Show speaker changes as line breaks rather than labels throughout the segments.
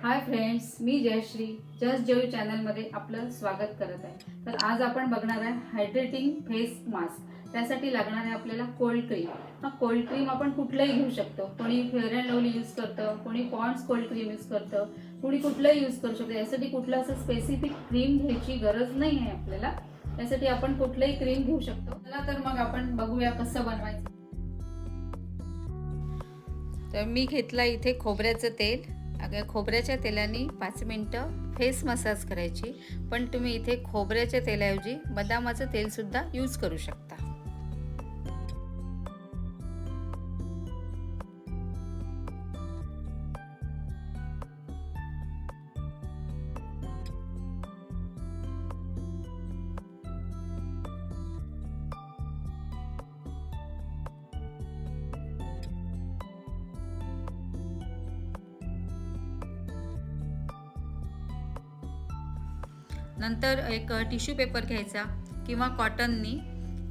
Hi friends, मी Jayashree just जेव चॅनलमध्ये आपलं स्वागत करत आहे। तर आज आपण बघणार आहे हायड्रेटिंग फेस मास्क। त्यासाठी लागणार आहे आपल्याला कोल्ड क्रीम। हा कोल्ड क्रीम आपण कुठलंही घेऊ शकतो। कोणी फेअर अँड लवली यूज करतं, कोणी पॉन्ड्स कोल्ड क्रीम यूज करतं, कोणी कुठलंही यूज करू शकतो। यासाठी कुठलं असं स्पेसिफिक क्रीम घ्यायची गरज नाही आहे आपल्याला। यासाठी आपण कुठलंही क्रीम घेऊ शकतो। चला तर मग आपण बघूया कसं बनवायचं। तर मी घेतला इथे खोबऱ्याचं तेल। खोबऱ्याच्या तेलाने 5 मिनिटं फेस मसाज करायची, पण तुम्ही इथे खोबऱ्याच्या तेलाऐवजी बदामाचं तेल सुद्धा यूज करू शकता। नंतर एक टिश्यू पेपर घ्यायचा किंवा कॉटननी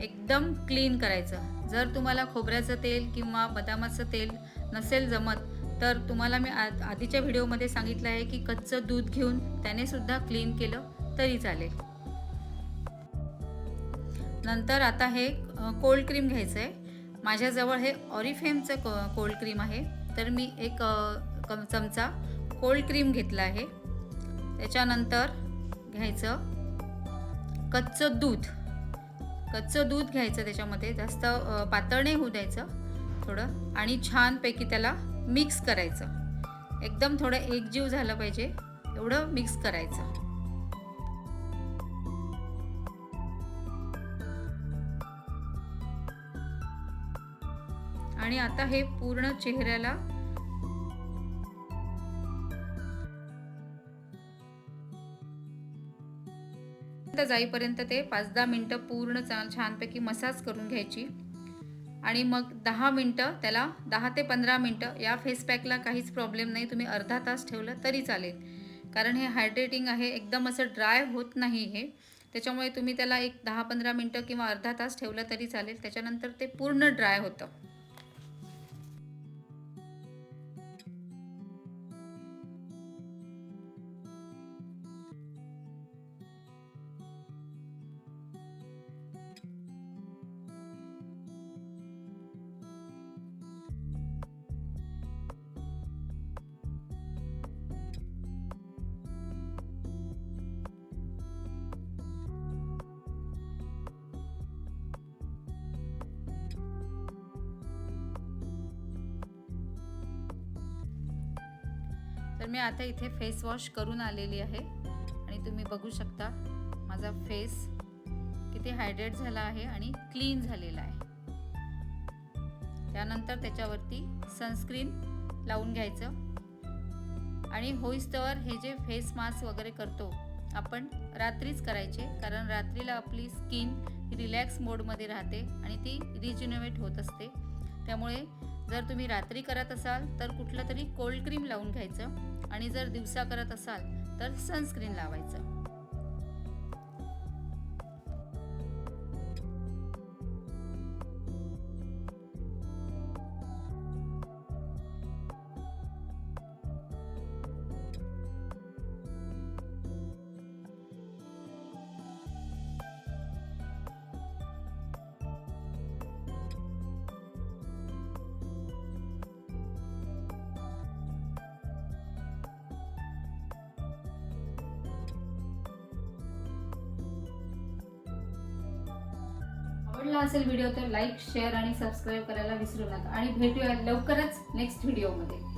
एकदम क्लीन करायचं। जर तुम्हाला खोबऱ्याचं तेल किंवा बदामाचं तेल नसेल जमत तर तुम्हाला मी आधीच्या व्हिडिओमध्ये सांगितलं आहे की कच्चं दूध घेऊन त्याने सुद्धा क्लीन केलं तरी चालेल। नंतर आता हे कोल्ड क्रीम घ्यायचं आहे। माझ्याजवळ हे ऑरिफ्लेमचं कोल्ड क्रीम आहे, तर मी एक चमचा कोल्ड क्रीम घेतला आहे। त्याच्यानंतर घ्यायचं कच्चं दूध घ्यायचं। त्याच्यामध्ये जास्त पातळ नाही होऊ द्यायचं थोडं, आणि छानपैकी त्याला मिक्स करायचं। एकदम थोडं एकजीव झालं पाहिजे एवढं मिक्स करायचं। आणि आता हे पूर्ण चेहऱ्याला जाईपर्यंत ते 5-10 मिनिटं पूर्ण छानपैकी मसाज करून घ्यायची। आणि मग 10 मिनिटं त्याला 10 ते 15 मिनिटं या फेस पॅकला काहीच प्रॉब्लेम नाही, तुम्ही अर्धा तास ठेवलं तरी चालेल, कारण हे हायड्रेटिंग आहे, एकदम असं ड्राय होत नाही हे। त्याच्यामुळे तुम्ही त्याला एक 10-15 मिनिटं किंवा अर्धा तास ठेवलं तरी चालेल। त्याच्यानंतर ते पूर्ण ड्राय होतं। तर मी आता इथे फेस वॉश करून आलेली आहे आणि तुम्ही बघू शकता माझा फेस किती हायड्रेट झाला आहे आणि क्लीन झालेला आहे। त्यानंतर त्याच्यावरती सनस्क्रीन लावून घ्यायचं। आणि होईस्तवर हे जे फेस मास्क वगैरे करतो आपण रात्रीच करायचे, कारण रात्रीला आपली स्किन रिलॅक्स मोडमध्ये राहते आणि ती रिज्युनेट होत असते। त्यामुळे जर तुम्ही रात्री करत असाल तर कुठलं तरी कोल्ड क्रीम लावून घ्यायचं, आणि जर दिवसा करत असाल तर सनस्क्रीन लावायचं। आवडला असेल व्हिडिओ तर लाईक, शेअर आणि सबस्क्राईब करायला विसरू नका, आणि भेटूया लवकरच नेक्स्ट व्हिडिओमध्ये।